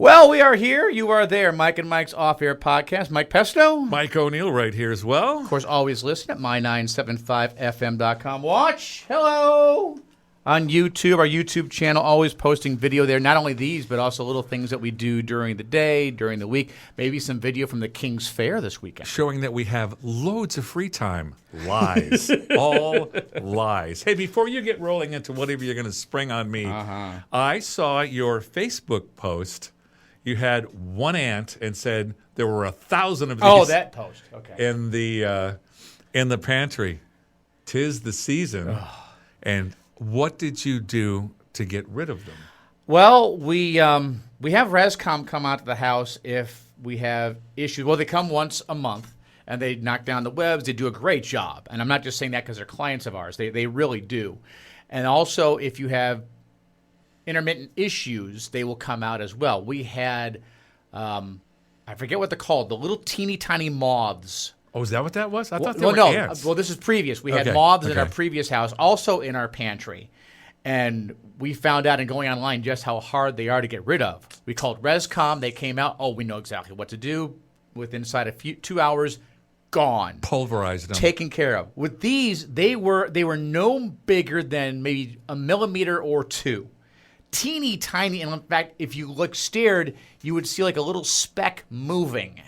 Well, we are here. You are there. Mike and Mike's Off-Air Podcast. Mike Pesto. Mike O'Neill right here as well. Of course, always listen at my975fm.com. Watch. Hello. On YouTube, our YouTube channel, always posting video there. Not only these, but also little things that we do during the day, during the week. Maybe some video from the King's Fair this weekend. Showing that we have loads of free time. Lies. All lies. Hey, before you get rolling into whatever you're going to spring on me, I saw your Facebook post. You had one ant and said there were 1,000 of these. Oh, that post. Okay. In the pantry. 'Tis the season. And what did you do to get rid of them? Well, we have Rescom come out to the house if we have issues. Well, they come once a month, and they knock down the webs. They do a great job. And I'm not just saying that because they're clients of ours. They really do. And also, if you have intermittent issues, they will come out as well. We had, I forget what they're called, the little teeny tiny moths. Oh, is that what that was? I thought they were ants. Well, this is previous. We had moths in our previous house, also in our pantry. And we found out in going online just how hard they are to get rid of. We called Rescom. They came out. Oh, we know exactly what to do. Inside a 2 hours, gone. Pulverized them. Taken care of. With these, they were no bigger than maybe a millimeter or two. Teeny tiny. And in fact, if you stared, you would see like a little speck moving.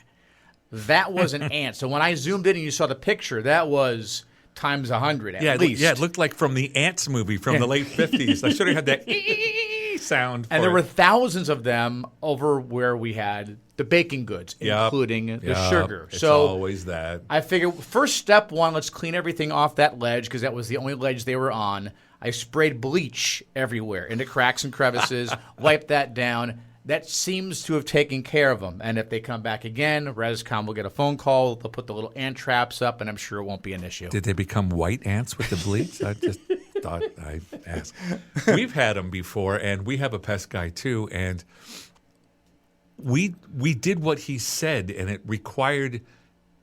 That was an ant. So when I zoomed in and you saw the picture, that was times 100 at least. Yeah, it looked like from the Ants movie from the late 50s. I should have had that sound. And there were thousands of them over where we had the baking goods, including the sugar. It's always that. I figured first step one, let's clean everything off that ledge because that was the only ledge they were on. I sprayed bleach everywhere into cracks and crevices, wiped that down. That seems to have taken care of them. And if they come back again, Rescom will get a phone call. They'll put the little ant traps up, and I'm sure it won't be an issue. Did they become white ants with the bleach? I just thought I'd ask. We've had them before, and we have a pest guy too. And we did what he said, and it required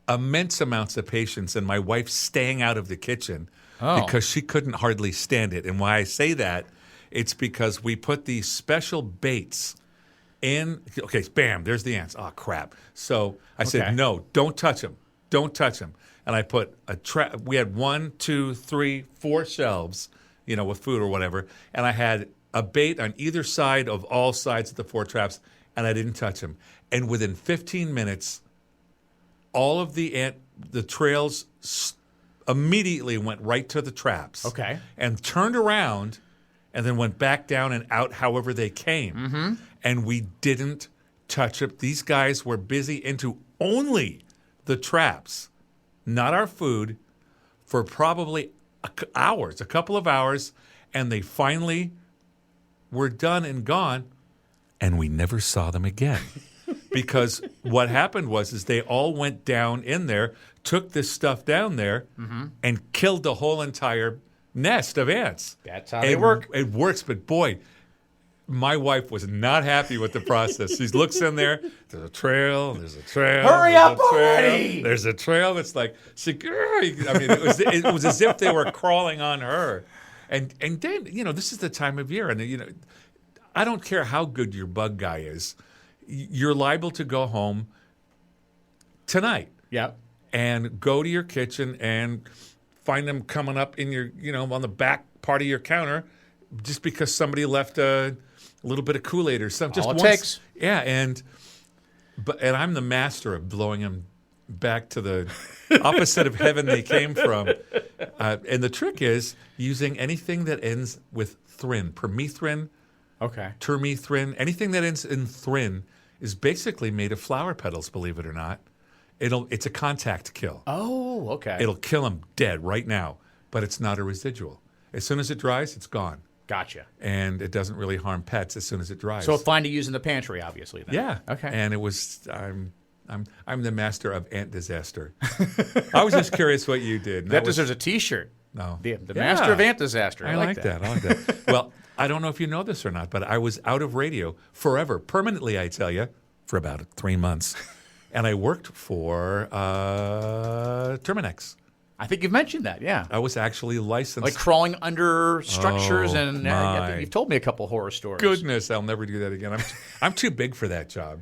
immense amounts of patience and my wife staying out of the kitchen because she couldn't hardly stand it. And why I say that, it's because we put these special baits in. Okay, bam, there's the ants. Oh, crap. So I said, no, don't touch them. Don't touch them. And I put a trap. We had 1, 2, 3, 4 shelves, with food or whatever. And I had a bait on either side of all sides of the 4 traps, and I didn't touch them. And within 15 minutes, all of the trails immediately went right to the traps. Okay. And turned around and then went back down and out however they came. Mm-hmm. And we didn't touch it. These guys were busy into only the traps, not our food, for probably hours, a couple of hours, and they finally were done and gone, and we never saw them again. Because what happened was they all went down in there, took this stuff down there, and killed the whole entire nest of ants. That's how they work. It works, but boy, my wife was not happy with the process. She looks in there. There's a trail. There's a trail. Hurry up already! There's a trail. It's like, it was as if they were crawling on her. And then, this is the time of year. And, I don't care how good your bug guy is. You're liable to go home tonight. Yeah. And go to your kitchen and find them coming up in your, on the back part of your counter just because somebody left a little bit of Kool-Aid or something. All it takes. Yeah, and I'm the master of blowing them back to the opposite of heaven they came from. And the trick is using anything that ends with thrin, permethrin, termethrin, anything that ends in thrin is basically made of flower petals, believe it or not. It's a contact kill. Oh, okay. It'll kill them dead right now, but it's not a residual. As soon as it dries, it's gone. Gotcha. And it doesn't really harm pets as soon as it dries. So fine to use in the pantry, obviously. Then. Yeah. Okay. And it was I'm the master of ant disaster. I was just curious what you did. That deserves a T-shirt. No. The master of ant disaster. I like that. I like that. Well, I don't know if you know this or not, but I was out of radio forever, permanently, I tell you, for about 3 months. And I worked for Terminex. I think you've mentioned that, yeah. I was actually licensed. Like crawling under structures, Oh, and I think you've told me a couple horror stories. Goodness, I'll never do that again. I'm too big for that job.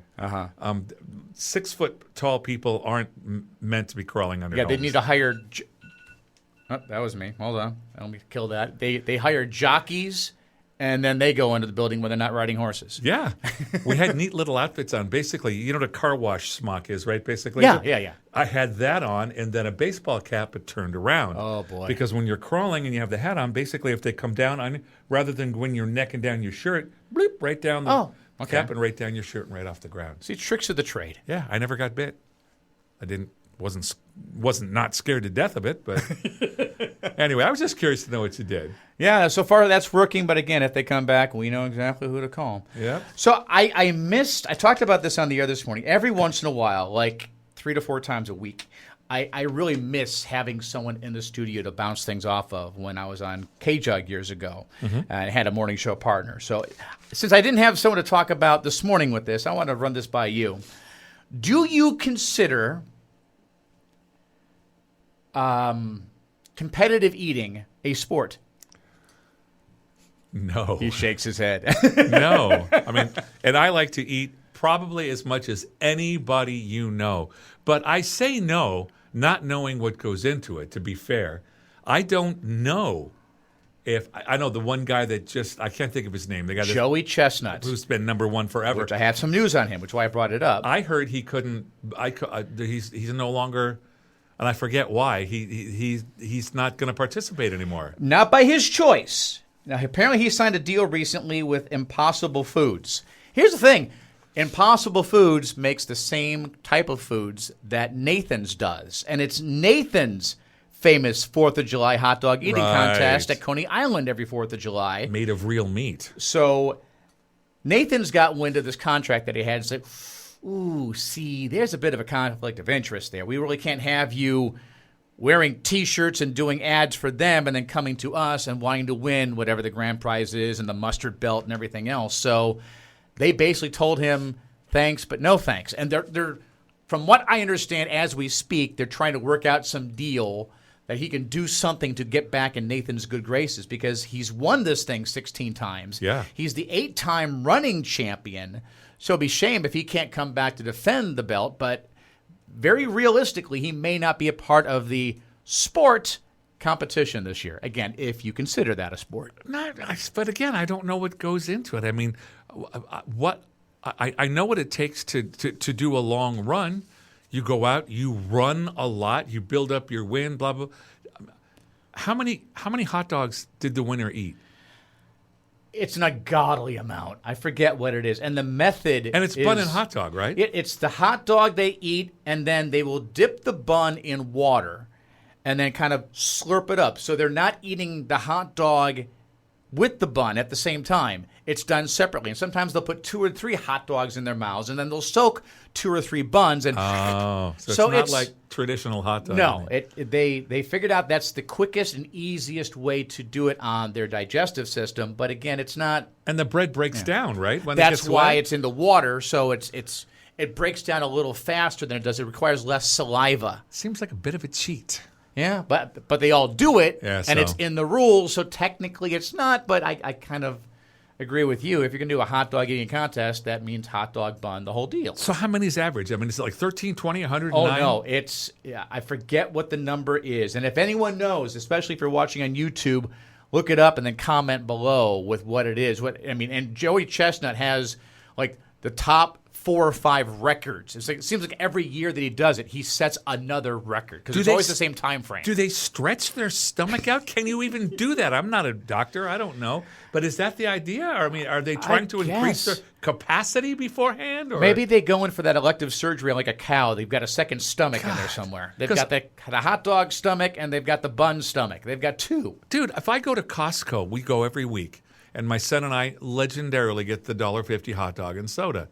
6 foot tall people aren't meant to be crawling under. Yeah, they homes. need to hire. Oh, that was me. Hold on, let me kill that. They hire jockeys, and then they go into the building when they're not riding horses. Yeah, we had neat little outfits on. Basically, you know what a car wash smock is, right? Basically, Yeah. I had that on, and then a baseball cap, but turned around. Oh, boy. Because when you're crawling and you have the hat on, basically, if they come down on you, rather than going your neck and down your shirt, bleep, right down the cap and right down your shirt and right off the ground. See, tricks of the trade. Yeah, I never got bit. Wasn't not scared to death of it, but anyway, I was just curious to know what you did. Yeah, so far that's working, but again, if they come back, we know exactly who to call. Yeah. So I talked about this on the air this morning. Every once in a while, like 3 to 4 times a week, I really miss having someone in the studio to bounce things off of when I was on K-Jug years ago and I had a morning show partner. So since I didn't have someone to talk about this morning with this, I want to run this by you. Do you consider competitive eating a sport? No. He shakes his head. No. I mean, and I like to eat probably as much as anybody you know. But I say no, not knowing what goes into it, to be fair. I don't know if, I know the one guy that I can't think of his name. The guy Joey Chestnut. who's been number one forever. Which I have some news on him, which is why I brought it up. I heard he couldn't, he's no longer, and I forget why, he's not going to participate anymore. Not by his choice. Now, apparently he signed a deal recently with Impossible Foods. Here's the thing. Impossible Foods makes the same type of foods that Nathan's does. And it's Nathan's famous 4th of July hot dog eating contest at Coney Island every 4th of July. Made of real meat. So Nathan's got wind of this contract that he had. It's like, ooh, see, there's a bit of a conflict of interest there. We really can't have you wearing T-shirts and doing ads for them and then coming to us and wanting to win whatever the grand prize is and the mustard belt and everything else. So they basically told him thanks, but no thanks. And they're from what I understand as we speak, they're trying to work out some deal that he can do something to get back in Nathan's good graces because he's won this thing 16 times. Yeah. He's the 8-time running champion. So it'd be a shame if he can't come back to defend the belt, but very realistically, he may not be a part of the sport competition this year. Again, if you consider that a sport. But again, I don't know what goes into it. I mean, I know what it takes to do a long run. You go out, you run a lot, you build up your win, blah, blah. How many hot dogs did the winner eat? It's an ungodly amount. I forget what it is. And the method And it's bun and hot dog, right? It's the hot dog they eat, and then they will dip the bun in water and then kind of slurp it up. So they're not eating the hot dog with the bun at the same time. It's done separately. And sometimes they'll put 2 or 3 hot dogs in their mouths, and then they'll soak 2 or 3 buns. And so it's not like traditional hot dog. No, they figured out that's the quickest and easiest way to do it on their digestive system. But again, it's not. And the bread breaks down, right? When That's why it's in the water, so it breaks down a little faster than it does. It requires less saliva. Seems like a bit of a cheat. Yeah, but they all do it, and it's so. in the rules, so technically it's not. But I kind of agree with you. If you're going to do a hot dog eating contest, that means hot dog bun, the whole deal. So how many is average? I mean, is it like 13, 20, 109? Oh, no. I forget what the number is. And if anyone knows, especially if you're watching on YouTube, look it up and then comment below with what it is. And Joey Chestnut has like the top 4 or 5 records. It seems like every year that he does it, he sets another record because it's always the same time frame. Do they stretch their stomach out? Can you even do that? I'm not a doctor. I don't know. But is that the idea? I mean, are they trying to increase their capacity beforehand? Or? Maybe they go in for that elective surgery like a cow. They've got a second stomach in there somewhere. They've got the hot dog stomach and they've got the bun stomach. They've got 2. Dude, if I go to Costco, we go every week, and my son and I legendarily get the $1.50 hot dog and soda.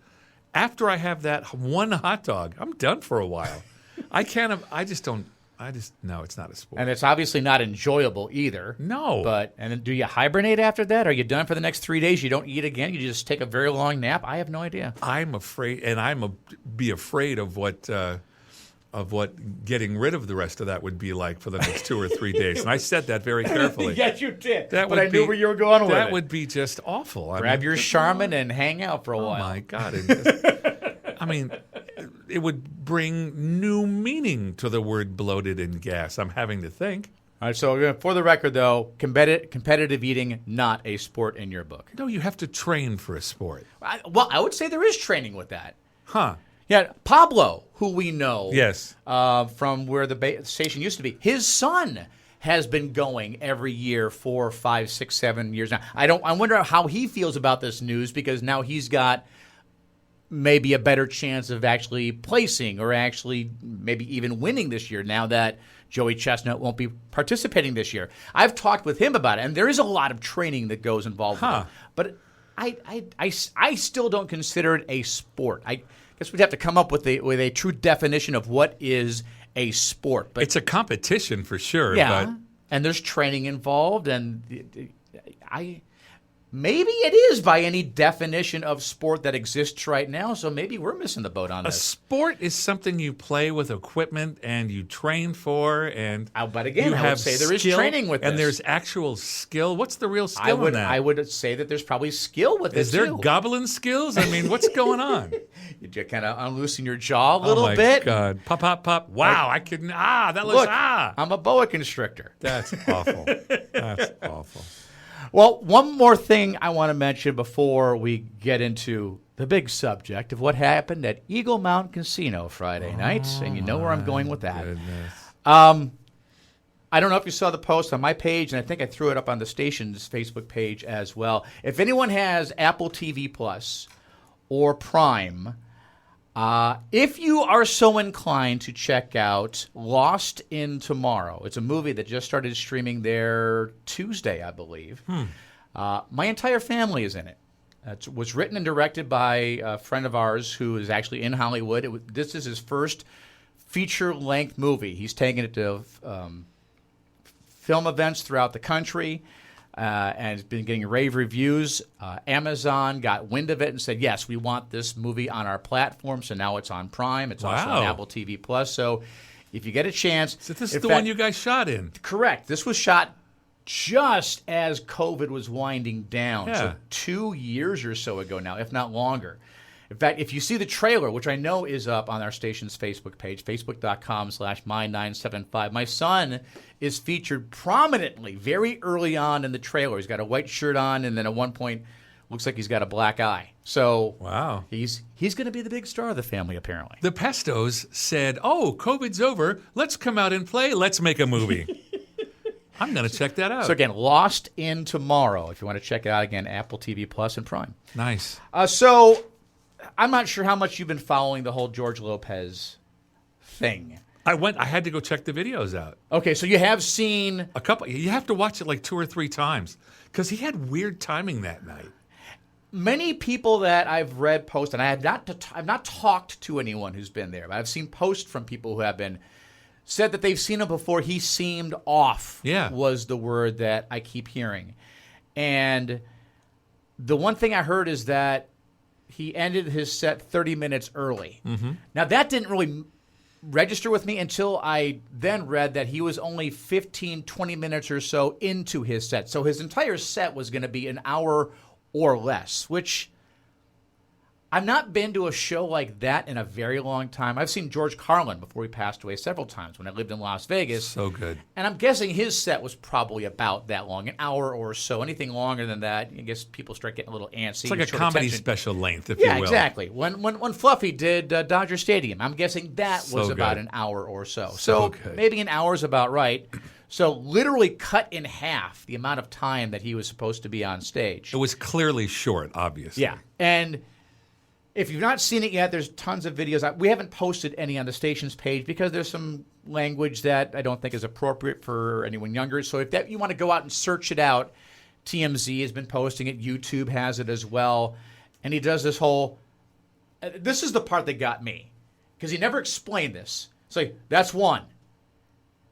After I have that one hot dog, I'm done for a while. No, it's not a sport. And it's obviously not enjoyable either. No. And then do you hibernate after that? Are you done for the next 3 days? You don't eat again? You just take a very long nap? I have no idea. I'm afraid, and be afraid of what of what getting rid of the rest of that would be like for the next 2 or 3 days. And I said that very carefully. Yes, you did. That but would I knew be- where you were going with it. That would be just awful. Grab your Charmin and hang out for a Oh while. my God! I mean, it would bring new meaning to the word bloated and gas. I'm having to think. All right, so for the record, though, competitive eating, not a sport in your book. No, you have to train for a sport. I would say there is training with that. Huh. Yeah, Pablo, who we know Yes. from where the station used to be, his son has been going every year 4, 5, 6, 7 years now. I wonder how he feels about this news, because now he's got maybe a better chance of actually placing or actually maybe even winning this year now that Joey Chestnut won't be participating this year. I've talked with him about it, and there is a lot of training that goes involved with it. But I still don't consider it a sport. I guess we'd have to come up with a true definition of what is a sport. But It's a competition for sure. yeah, But and there's training involved, and maybe it is by any definition of sport that exists right now. So maybe we're missing the boat on a this. sport is something you play with equipment and you train for, and But again, you I would say there is skill, training with and this. there's actual skill. What's the real skill in that? I would say that there's probably skill with this Is there too. gobbling skills? I mean, what's going on? You just kind of unloosen your jaw a little oh my bit. God! Pop, pop, pop! Wow! I couldn't. That looks Look, I'm a boa constrictor. That's awful. That's awful. Well, one more thing I want to mention before we get into the big subject of what happened at Eagle Mountain Casino Friday night, and you know where I'm going with that. Goodness. I don't know if you saw the post on my page, and I think I threw it up on the station's Facebook page as well. If anyone has Apple TV Plus or Prime, if you are so inclined to check out Lost in Tomorrow, it's a movie that just started streaming there Tuesday, I believe. My entire family is in it. It was written and directed by a friend of ours who is actually in Hollywood. This is his first feature-length movie. He's taken it to film events throughout the country. And it's been getting rave reviews. Amazon got wind of it and said, yes, we want this movie on our platform. So now it's on Prime. It's also on Apple TV Plus. So if you get a chance. So this is the one you guys shot in. Correct. This was shot just as COVID was winding down. Yeah. So 2 years or so ago now, if not longer. In fact, if you see the trailer, which I know is up on our station's Facebook page, facebook.com/my975, my son is featured prominently very early on in the trailer. He's got a white shirt on, and then at one point, looks like he's got a black eye. So Wow. he's going to be the big star of the family, apparently. The Pestos said, COVID's over. Let's come out and play. Let's make a movie. I'm going to check that out. So again, Lost in Tomorrow. If you want to check it out, again, Apple TV Plus and Prime. Nice. So I'm not sure how much you've been following the whole George Lopez thing. I had to go check the videos out. Okay, so you have seen A couple. You have to watch it like 2 or 3 times because he had weird timing that night. many people that I've read post, and I've not talked to anyone who's been there, but I've seen posts from people who have been said that they've seen him before. He seemed off. Yeah. Was the word that I keep hearing, and the one thing I heard is that he ended his set 30 minutes early. Mm-hmm. Now, that didn't really register with me until I then read that he was only 15, 20 minutes or so into his set. So his entire set was going to be an hour or less, which I've not been to a show like that in a very long time. I've seen George Carlin before he passed away several times when I lived in Las Vegas. So good. And I'm guessing his set was probably about that long, an hour or so. Anything longer than that, I guess people start getting a little antsy. It's like a short comedy attention. special length, if you Yeah, will. exactly. When Fluffy did Dodger Stadium, I'm guessing that So was about good. an hour or so. So good. Maybe an hour is about right. So literally cut in half the amount of time that he was supposed to be on stage. It was clearly short, obviously. Yeah. And if you've not seen it yet, there's tons of videos. We haven't posted any on the station's page because there's some language that I don't think is appropriate for anyone younger. So if you want to go out and search it out, TMZ has been posting it. YouTube has it as well. And he does this whole... This is the part that got me because he never explained this. It's like, that's one.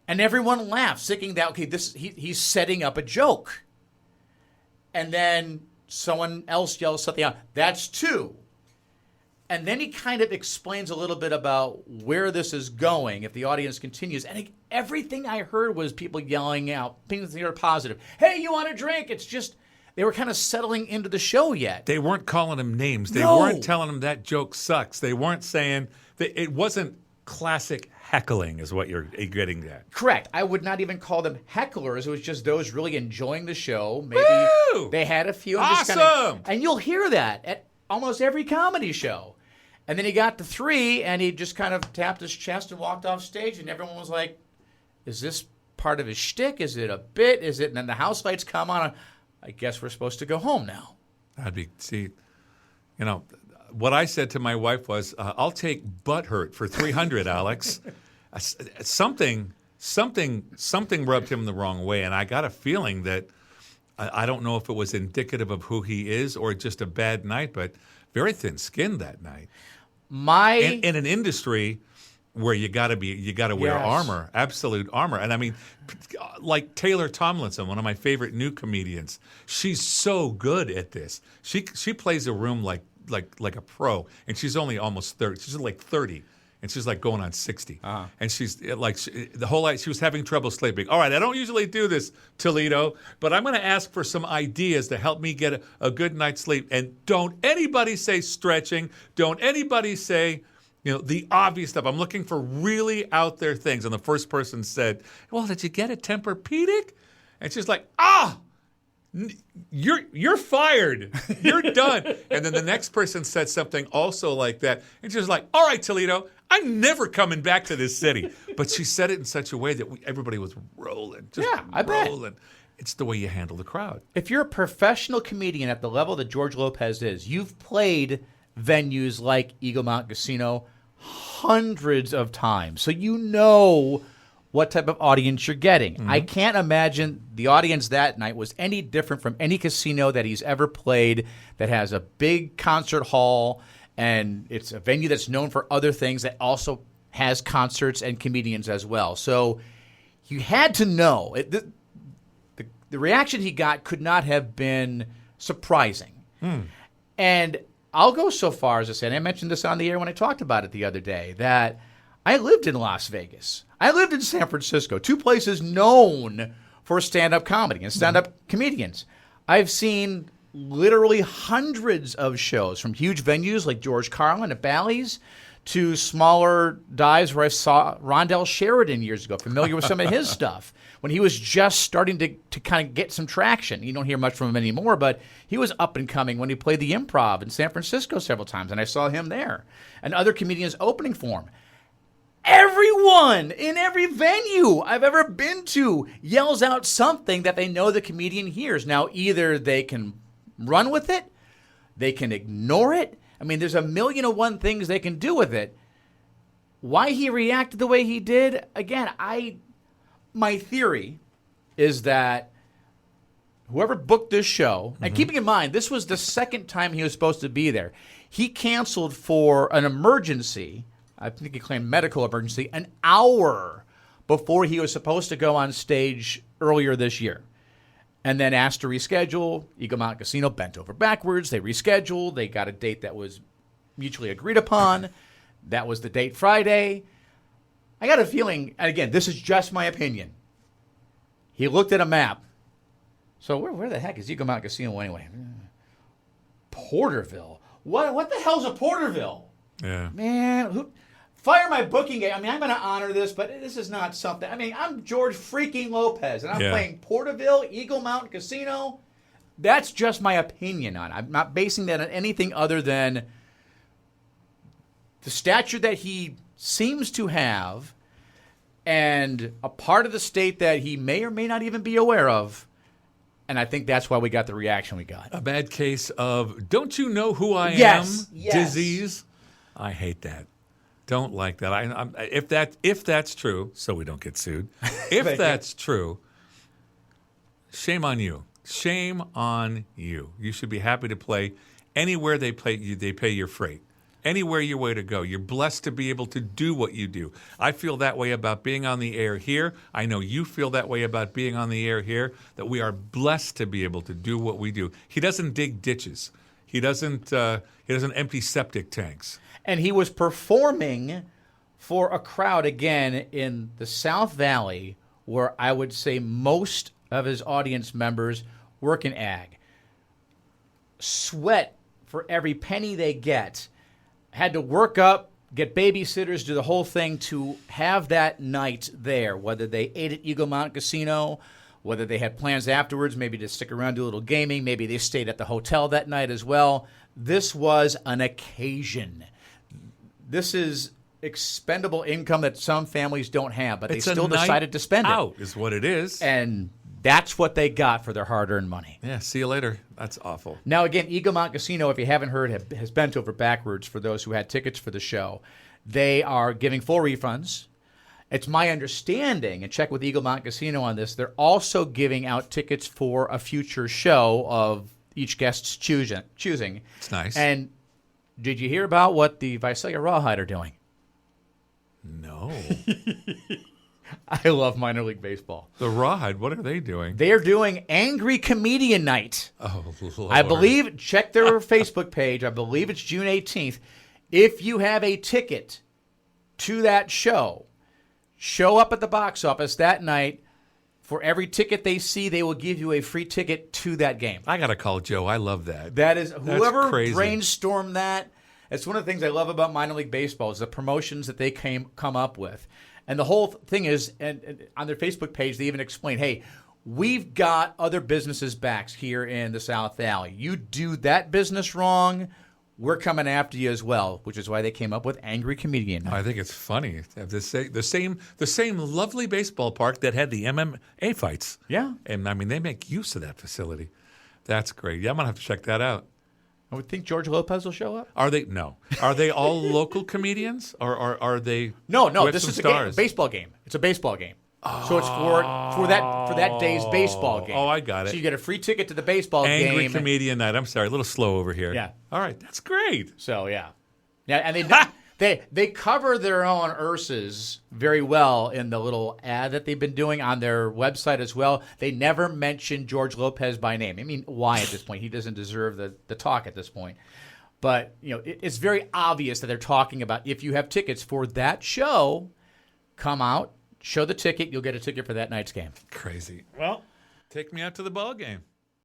And everyone laughs, thinking that, okay, he's setting up a joke. And then someone else yells something out. That's two. And then he kind of explains a little bit about where this is going if the audience continues. And everything I heard was people yelling out things that are positive. Hey, you want a drink? It's just they were kind of settling into the show yet. They weren't calling him names. They No. weren't telling him that joke sucks. They weren't saying that it wasn't classic heckling is what you're getting at. Correct. I would not even call them hecklers. It was just those really enjoying the show. Maybe Woo! they had a few. And just Awesome! and you'll hear that at almost every comedy show. And then he got to 3, and he just kind of tapped his chest and walked off stage, and everyone was like, is this part of his shtick? Is it a bit? Is it? And then the house lights come on. I guess we're supposed to go home now. What I said to my wife was, I'll take butt hurt for $300, Alex. Something rubbed him the wrong way, and I got a feeling that I don't know if it was indicative of who he is or just a bad night, but very thin-skinned that night. In an industry where you got to wear Yes. armor, absolute armor, and I mean, like Taylor Tomlinson, one of my favorite new comedians. She's so good at this. She plays a room like a pro, and she's only almost 30. She's like 30, and she's like going on 60. Uh-huh. And she's like the whole night she was having trouble sleeping. All right, I don't usually do this, Toledo, but I'm going to ask for some ideas to help me get a good night's sleep. And don't anybody say stretching. Don't anybody say the obvious stuff. I'm looking for really out there things. And the first person said, "Well, did you get a Tempur-Pedic?" And she's like, You're fired. You're done. And then the next person said something also like that. And she was like, all right, Toledo, I'm never coming back to this city. But she said it in such a way that everybody was rolling. I bet. Rolling. It's the way you handle the crowd. If you're a professional comedian at the level that George Lopez is, you've played venues like Eagle Mountain Casino hundreds of times. So you know what type of audience you're getting. I can't imagine the audience that night was any different from any casino that he's ever played that has a big concert hall, and it's a venue that's known for other things that also has concerts and comedians as well. So you had to know. The reaction he got could not have been surprising. And I'll go so far as to say, and I mentioned this on the air when I talked about it the other day, that I lived in Las Vegas. I lived in San Francisco, 2 places known for stand-up comedy and stand-up comedians. I've seen literally hundreds of shows from huge venues like George Carlin at Bally's to smaller dives where I saw Rondell Sheridan years ago, familiar with some of his stuff, when he was just starting to kind of get some traction. You don't hear much from him anymore, but he was up and coming when he played the Improv in San Francisco several times, and I saw him there. And other comedians opening for him. Everyone in every venue I've ever been to yells out something that they know the comedian hears. Now, either they can run with it, they can ignore it. I mean, there's a million and one things they can do with it. Why he reacted the way he did, again, my theory is that whoever booked this show, and keeping in mind, this was the second time he was supposed to be there. He canceled for an emergency. I think he claimed medical emergency, an hour before he was supposed to go on stage earlier this year. And then asked to reschedule. Eagle Mountain Casino bent over backwards. They rescheduled. They got a date that was mutually agreed upon. That was the date Friday. I got a feeling, and again, this is just my opinion. He looked at a map. So where the heck is Eagle Mountain Casino anyway? Porterville. What the hell's a Porterville? Yeah. Man, fire my booking game. I mean, I'm going to honor this, but this is not something. I mean, I'm George freaking Lopez, and I'm playing Porterville, Eagle Mountain Casino. That's just my opinion on it. I'm not basing that on anything other than the stature that he seems to have and a part of the state that he may or may not even be aware of. And I think that's why we got the reaction we got. A bad case of, don't you know who I am? Yes. Disease. I hate that. Don't like that. If that's true, so we don't get sued. If that's true, shame on you. Shame on you. You should be happy to play anywhere they pay your freight. Anywhere your way to go. You're blessed to be able to do what you do. I feel that way about being on the air here. I know you feel that way about being on the air here, that we are blessed to be able to do what we do. He doesn't dig ditches. He doesn't empty septic tanks. And he was performing for a crowd, again, in the South Valley, where I would say most of his audience members work in ag. Sweat for every penny they get. Had to work up, get babysitters, do the whole thing to have that night there, whether they ate at Eagle Mountain Casino, whether they had plans afterwards, maybe to stick around, do a little gaming, maybe they stayed at the hotel that night as well. This was an occasion. This is expendable income that some families don't have, but It's they a still night decided to spend out it. is what it is. And that's what they got for their hard-earned money. Yeah, see you later. That's awful. Now, again, Eagle Mountain Casino, if you haven't heard, has bent over backwards for those who had tickets for the show. They are giving full refunds. It's my understanding, and check with Eagle Mountain Casino on this, they're also giving out tickets for a future show of each guest's choosing. It's nice. And did you hear about what the Visalia Rawhide are doing? No. I love minor league baseball. The Rawhide, what are they doing? They are doing Angry Comedian Night. Oh, Lord. I believe, check their Facebook page, I believe it's June 18th. If you have a ticket to that show, show up at the box office that night. For every ticket they see, they will give you a free ticket to that game. I got to call Joe. I love that. That is, whoever crazy. brainstormed that, it's one of the things I love about minor league baseball is the promotions that they come up with. And the whole thing is, and on their Facebook page, they even explain, hey, we've got other businesses back here in the South Valley. You do that business wrong, we're coming after you as well, which is why they came up with Angry Comedian Night. I think it's funny. The same lovely baseball park that had the MMA fights. Yeah. And, I mean, they make use of that facility. That's great. Yeah, I'm going to have to check that out. I would think George Lopez will show up. Are they? No. Are they all local comedians? Or are they? No. do we have This some is a stars? baseball game. It's a baseball game. So it's for that day's baseball game. Oh, I got it. So you get a free ticket to the baseball game. Angry Comedian Night. I'm sorry, a little slow over here. Yeah. All right, that's great. So yeah, and they cover their own Urses very well in the little ad that they've been doing on their website as well. They never mention George Lopez by name. I mean, why at this point? He doesn't deserve the talk at this point. But it's very obvious that they're talking about if you have tickets for that show, come out, show the ticket, you'll get a ticket for that night's game. Crazy. Well, take me out to the ball game.